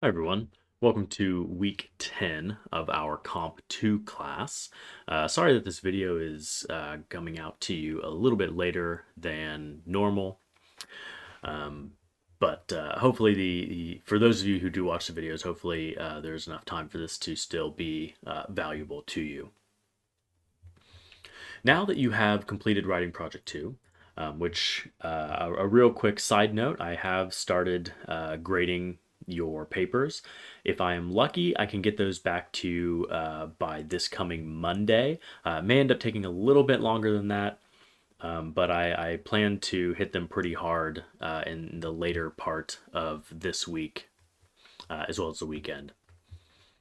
Hi everyone. Welcome to week 10 of our Comp 2 class. Sorry that this video is coming out to you a little bit later than normal. Um, but hopefully for those of you who do watch the videos, hopefully there's enough time for this to still be valuable to you. Now that you have completed writing project 2, which a real quick side note, I have started grading your papers. If I am lucky, I can get those back to you by this coming Monday. It may end up taking a little bit longer than that, but I plan to hit them pretty hard in the later part of this week, as well as the weekend.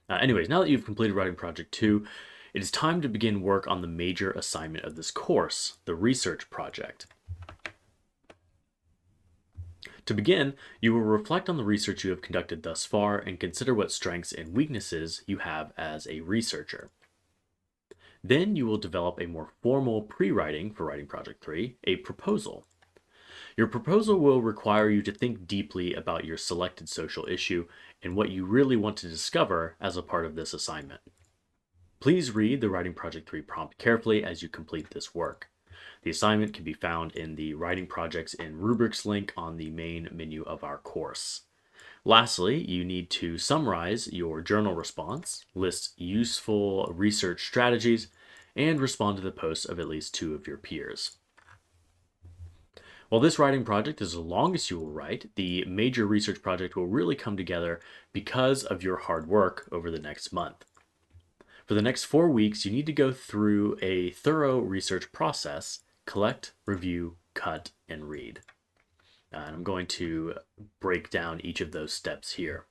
Anyways, now that you've completed writing project 2, it is time to begin work on the major assignment of this course, the research project. To begin, you will reflect on the research you have conducted thus far and consider what strengths and weaknesses you have as a researcher. Then you will develop a more formal pre-writing for writing project 3, a proposal. Your proposal will require you to think deeply about your selected social issue and what you really want to discover as a part of this assignment. Please read the Writing Project 3 prompt carefully as you complete this work. The assignment can be found in the Writing Projects and Rubrics link on the main menu of our course. Lastly, you need to summarize your journal response, list useful research strategies, and respond to the posts of at least 2 of your peers. While this writing project is the longest you will write, the major research project will really come together because of your hard work over the next month. For the next 4 weeks, you need to go through a thorough research process: collect, review, cut, and read. And I'm going to break down each of those steps here.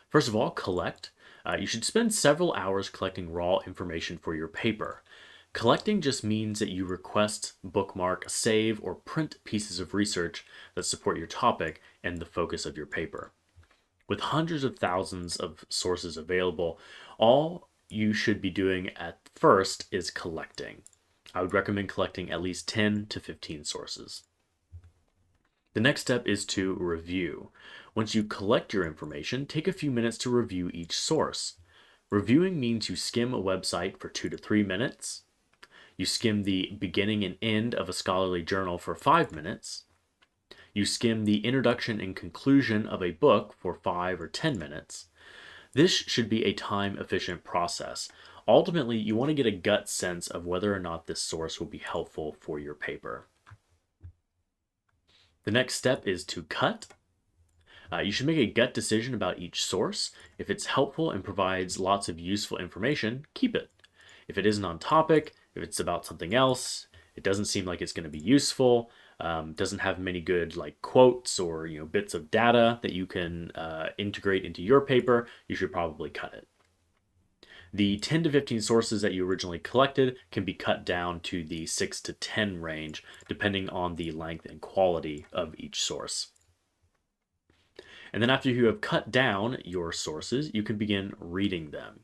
First of all, collect. You should spend several hours collecting raw information for your paper. Collecting just means that you request, bookmark, save, or print pieces of research that support your topic and the focus of your paper. With hundreds of thousands of sources available, all you should be doing at first is collecting. I would recommend collecting at least 10 to 15 sources. The next step is to review. Once you collect your information, take a few minutes to review each source. Reviewing means you skim a website for 2 to 3 minutes. You skim the beginning and end of a scholarly journal for 5 minutes. You skim the introduction and conclusion of a book for 5 or 10 minutes. This should be a time-efficient process. Ultimately, you want to get a gut sense of whether or not this source will be helpful for your paper. The next step is to cut. You should make a gut decision about each source. If it's helpful and provides lots of useful information, keep it. If it isn't on topic, if it's about something else, it doesn't seem like it's going to be useful, doesn't have many good like quotes or bits of data that you can integrate into your paper, you should probably cut it. The 10 to 15 sources that you originally collected can be cut down to the 6 to 10 range, depending on the length and quality of each source. And then after you have cut down your sources, you can begin reading them.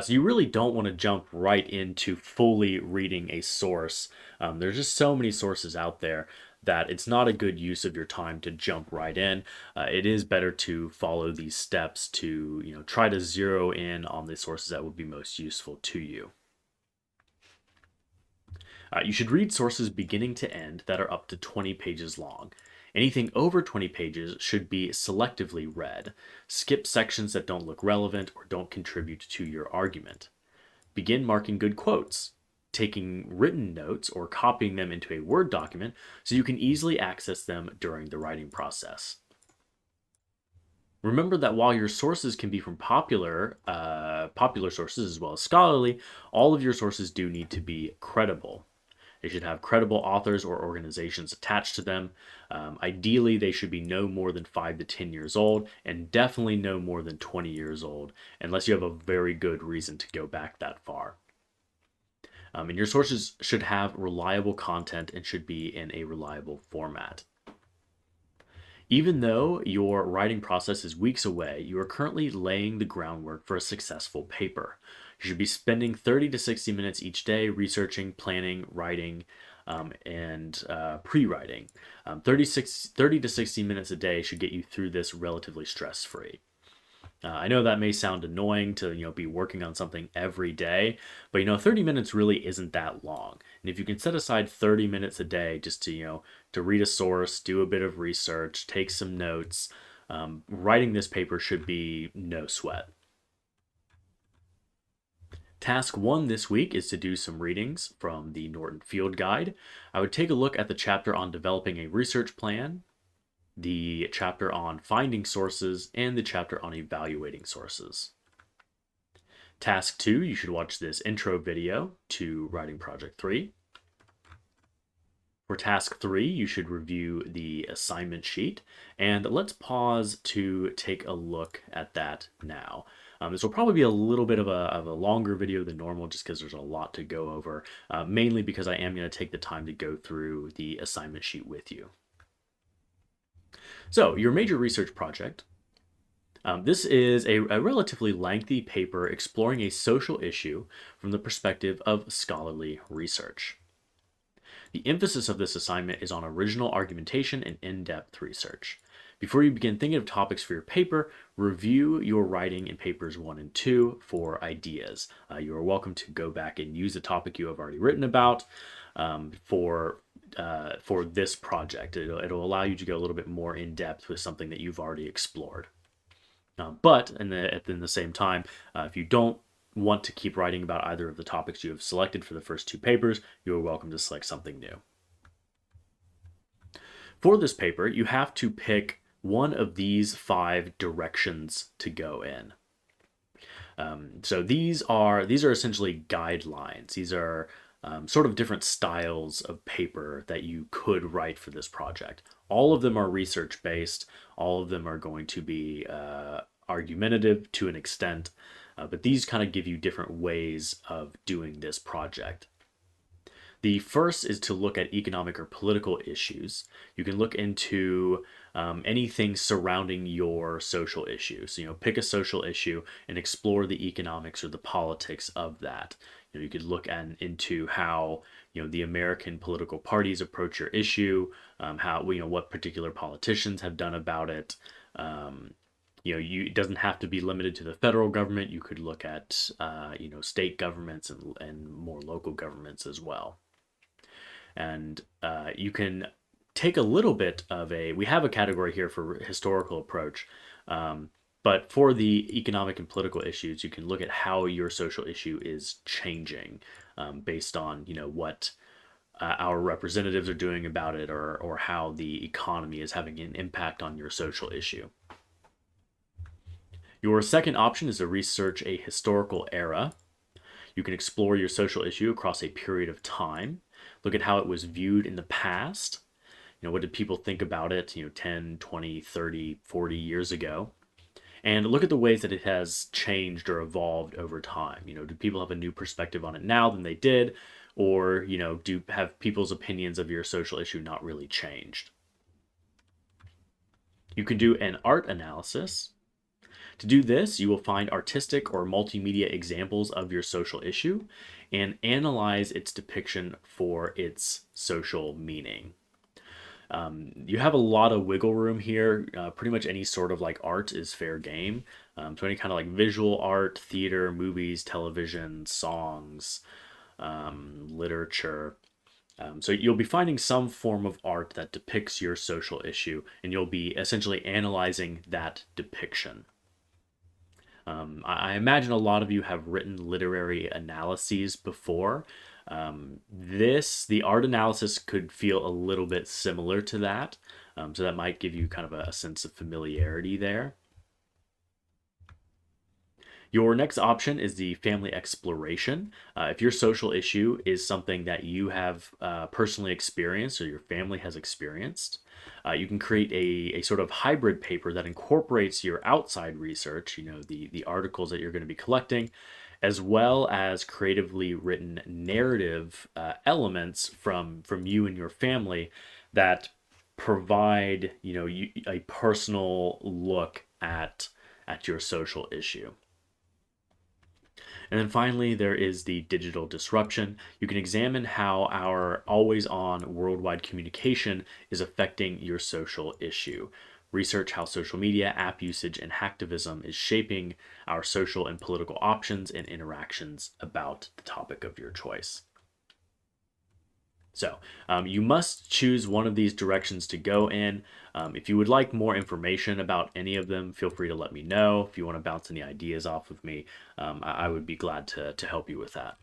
So you really don't want to jump right into fully reading a source. There's just so many sources out there that it's not a good use of your time to jump right in. It is better to follow these steps to try to zero in on the sources that would be most useful to you. You should read sources beginning to end that are up to 20 pages long. Anything over 20 pages should be selectively read. Skip sections that don't look relevant or don't contribute to your argument. Begin marking good quotes, taking written notes or copying them into a Word document so you can easily access them during the writing process. Remember that while your sources can be from popular sources as well as scholarly, all of your sources do need to be credible. They should have credible authors or organizations attached to them. Ideally, they should be no more than 5 to 10 years old and definitely no more than 20 years old, unless you have a very good reason to go back that far. And your sources should have reliable content and should be in a reliable format. Even though your writing process is weeks away, you are currently laying the groundwork for a successful paper. You should be spending 30 to 60 minutes each day researching, planning, writing, and pre-writing. 30 to 60 minutes a day should get you through this relatively stress-free. I know that may sound annoying to be working on something every day, but 30 minutes really isn't that long. And if you can set aside 30 minutes a day just to to read a source, do a bit of research, take some notes, writing this paper should be no sweat. Task 1 this week is to do some readings from the Norton Field Guide. I would take a look at the chapter on developing a research plan, the chapter on finding sources, and the chapter on evaluating sources. Task 2, you should watch this intro video to Writing Project 3. For task 3, you should review the assignment sheet, and let's pause to take a look at that now. This will probably be a little bit of a longer video than normal just because there's a lot to go over, mainly because I am going to take the time to go through the assignment sheet with you. So, your major research project. This is a relatively lengthy paper exploring a social issue from the perspective of scholarly research. The emphasis of this assignment is on original argumentation and in-depth research. Before you begin thinking of topics for your paper, review your writing in papers 1 and 2 for ideas. You are welcome to go back and use the topic you have already written about for this project. It'll allow you to go a little bit more in depth with something that you've already explored. But in the same time, if you don't want to keep writing about either of the topics you have selected for the first 2 papers, you are welcome to select something new. For this paper, you have to pick one of these 5 directions to go in. So these are essentially guidelines. These are sort of different styles of paper that you could write for this project. All of them are research based. All of them are going to be argumentative to an extent, but these kind of give you different ways of doing this project. The first is to look at economic or political issues. You can look into anything surrounding your social issue. So, pick a social issue and explore the economics or the politics of that. You could look into how the American political parties approach your issue, how what particular politicians have done about it. It doesn't have to be limited to the federal government. You could look at state governments and more local governments as well. And you can take a little bit of we have a category here for historical approach, but for the economic and political issues, you can look at how your social issue is changing based on what our representatives are doing about it, or how the economy is having an impact on your social issue. Your second option is to research a historical era. You can explore your social issue across a period of time. Look at how it was viewed in the past. What did people think about it 10, 20, 30, 40 years ago? And look at the ways that it has changed or evolved over time. Do people have a new perspective on it now than they did? Or, have people's opinions of your social issue not really changed? You can do an art analysis. To do this, you will find artistic or multimedia examples of your social issue and analyze its depiction for its social meaning. You have a lot of wiggle room here. Pretty much any sort of art is fair game. So any kind of visual art, theater, movies, television, songs, literature. So you'll be finding some form of art that depicts your social issue, and you'll be essentially analyzing that depiction. I imagine a lot of you have written literary analyses before. The art analysis could feel a little bit similar to that. So that might give you kind of a sense of familiarity there. Your next option is the family exploration. If your social issue is something that you have personally experienced or your family has experienced, you can create a sort of hybrid paper that incorporates your outside research, the articles that you're going to be collecting, as well as creatively written narrative elements from you and your family that provide a personal look at your social issue. And then finally, there is the digital disruption. You can examine how our always-on worldwide communication is affecting your social issue. Research how social media, app usage, and hacktivism is shaping our social and political options and interactions about the topic of your choice. So you must choose one of these directions to go in. If you would like more information about any of them, feel free to let me know. If you want to bounce any ideas off of me, I would be glad to help you with that.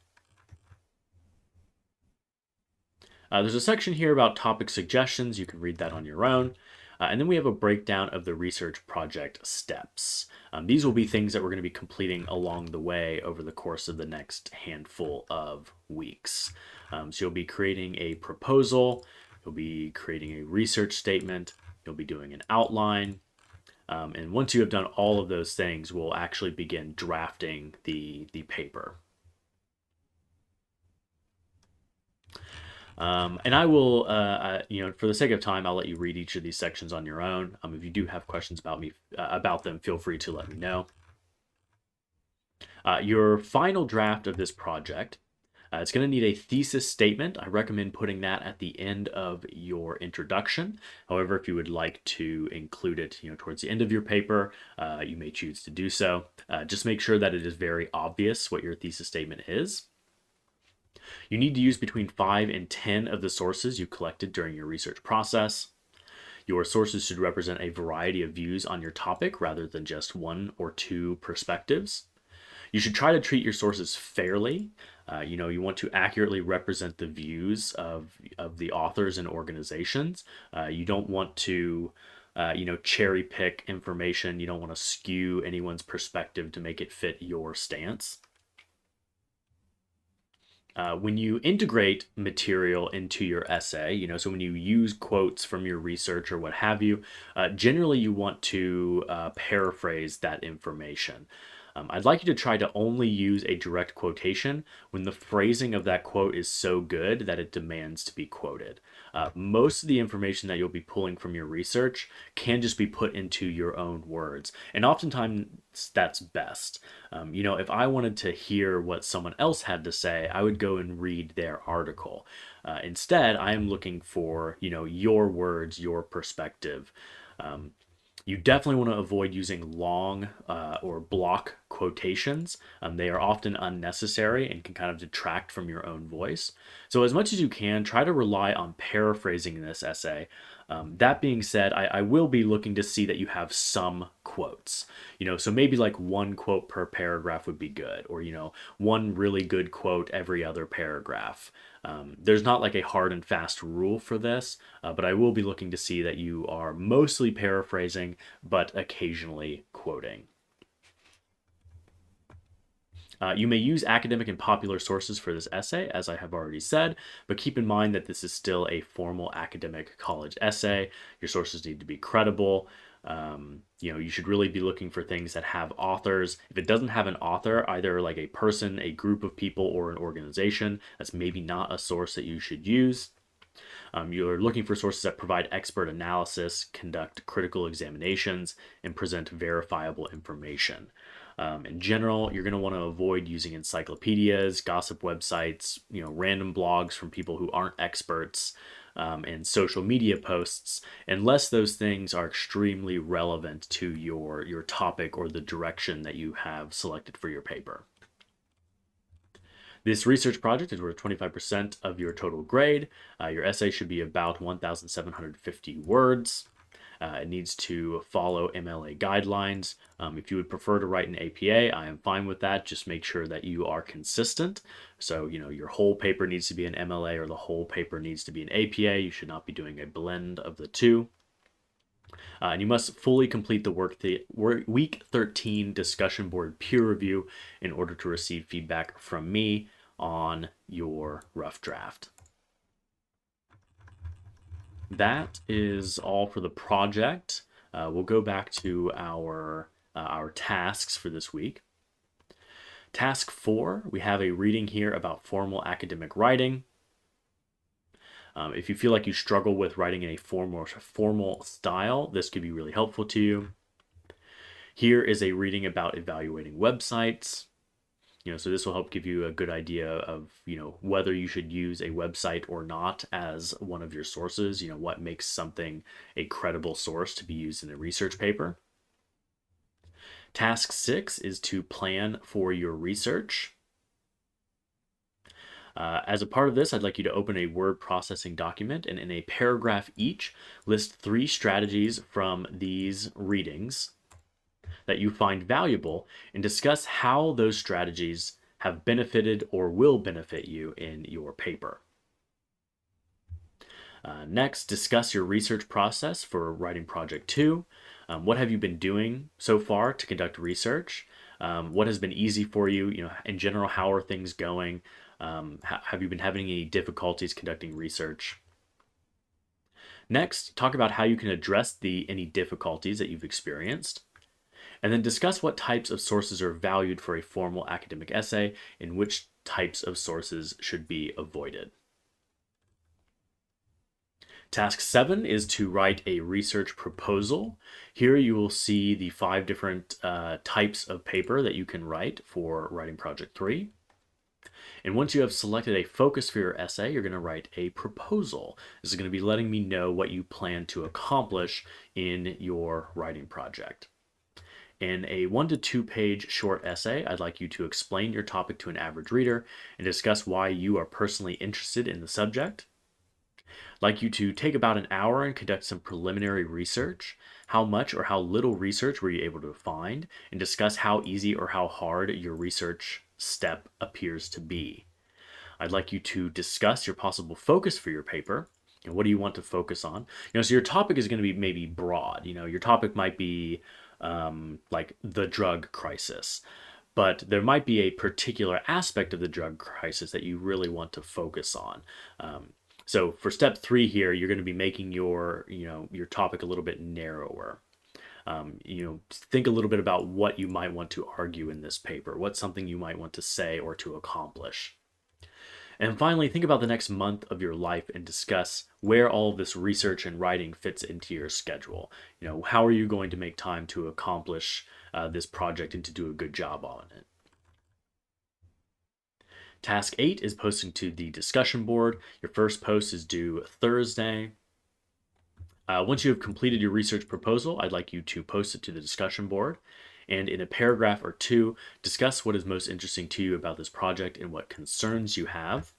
There's a section here about topic suggestions. You can read that on your own. And then we have a breakdown of the research project steps. These will be things that we're going to be completing along the way over the course of the next handful of weeks. So you'll be creating a proposal, you'll be creating a research statement, you'll be doing an outline. And once you have done all of those things, we'll actually begin drafting the paper. And I will, for the sake of time, I'll let you read each of these sections on your own. If you do have questions about them, feel free to let me know. Your final draft of this project, it's going to need a thesis statement. I recommend putting that at the end of your introduction. However, if you would like to include it, towards the end of your paper, you may choose to do so. Just make sure that it is very obvious what your thesis statement is. You need to use between 5 and 10 of the sources you collected during your research process. Your sources should represent a variety of views on your topic rather than just one or two perspectives. You should try to treat your sources fairly. You want to accurately represent the views of the authors and organizations. You don't want to cherry pick information. You don't want to skew anyone's perspective to make it fit your stance. When you integrate material into your essay, so when you use quotes from your research or what have you, generally you want to paraphrase that information. I'd like you to try to only use a direct quotation when the phrasing of that quote is so good that it demands to be quoted. Most of the information that you'll be pulling from your research can just be put into your own words, and oftentimes that's best. If I wanted to hear what someone else had to say, I would go and read their article. Instead, I am looking for your words, your perspective. You definitely want to avoid using long or block quotations. They are often unnecessary and can kind of detract from your own voice. So, as much as you can, try to rely on paraphrasing this essay. That being said, I will be looking to see that you have some quotes. So maybe like one quote per paragraph would be good, or one really good quote every other paragraph. There's not like a hard and fast rule for this, but I will be looking to see that you are mostly paraphrasing, but occasionally quoting. You may use academic and popular sources for this essay, as I have already said, but keep in mind that this is still a formal academic college essay. Your sources need to be credible. You should really be looking for things that have authors. If it doesn't have an author, either like a person, a group of people, or an organization, that's maybe not a source that you should use. You're looking for sources that provide expert analysis, conduct critical examinations, and present verifiable information. In general, you're going to want to avoid using encyclopedias, gossip websites, random blogs from people who aren't experts, and social media posts, unless those things are extremely relevant to your topic or the direction that you have selected for your paper. This research project is worth 25% of your total grade. Your essay should be about 1,750 words. It needs to follow MLA guidelines. If you would prefer to write an APA, I am fine with that. Just make sure that you are consistent. So, your whole paper needs to be an MLA or the whole paper needs to be an APA. You should not be doing a blend of the two. And you must fully complete the week 13 discussion board peer review in order to receive feedback from me on your rough draft. That is all for the project. We'll go back to our tasks for this week. Task 4, we have a reading here about formal academic writing. If you feel like you struggle with writing in a formal style, this could be really helpful to you. Here is a reading about evaluating websites. So this will help give you a good idea of, whether you should use a website or not as one of your sources, what makes something a credible source to be used in a research paper. Task 6 is to plan for your research. As a part of this, I'd like you to open a word processing document and in a paragraph each, list 3 strategies from these readings that you find valuable and discuss how those strategies have benefited or will benefit you in your paper. Next, discuss your research process for writing project 2. What have you been doing so far to conduct research? What has been easy for you? In general, how are things going? Have you been having any difficulties conducting research? Next, talk about how you can address any difficulties that you've experienced. And then discuss what types of sources are valued for a formal academic essay and which types of sources should be avoided. Task 7 is to write a research proposal. Here you will see the 5 different types of paper that you can write for writing project 3. And once you have selected a focus for your essay, you're going to write a proposal. This is going to be letting me know what you plan to accomplish in your writing project. In a 1 to 2 page short essay, I'd like you to explain your topic to an average reader and discuss why you are personally interested in the subject. I'd like you to take about an hour and conduct some preliminary research. How much or how little research were you able to find? And discuss how easy or how hard your research step appears to be. I'd like you to discuss your possible focus for your paper. And what do you want to focus on? So your topic is going to be maybe broad. Your topic might be like the drug crisis, but there might be a particular aspect of the drug crisis that you really want to focus on. So for step 3 here, you're going to be making your topic a little bit narrower. Think a little bit about what you might want to argue in this paper. What's something you might want to say or to accomplish? And finally, think about the next month of your life and discuss where all of this research and writing fits into your schedule. How are you going to make time to accomplish this project and to do a good job on it? Task 8 is posting to the discussion board. Your first post is due Thursday. Once you have completed your research proposal, I'd like you to post it to the discussion board. And in a paragraph or 2, discuss what is most interesting to you about this project and what concerns you have.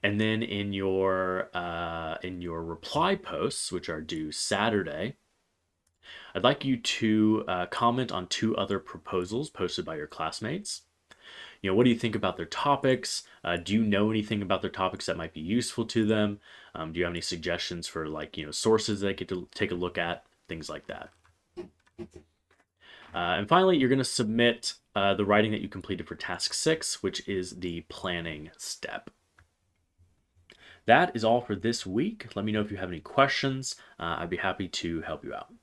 And then in your reply posts, which are due Saturday, I'd like you to comment on 2 other proposals posted by your classmates. What do you think about their topics? Do you know anything about their topics that might be useful to them? Do you have any suggestions for sources they get to take a look at? Things like that. And finally, you're going to submit the writing that you completed for task 6, which is the planning step. That is all for this week. Let me know if you have any questions. I'd be happy to help you out.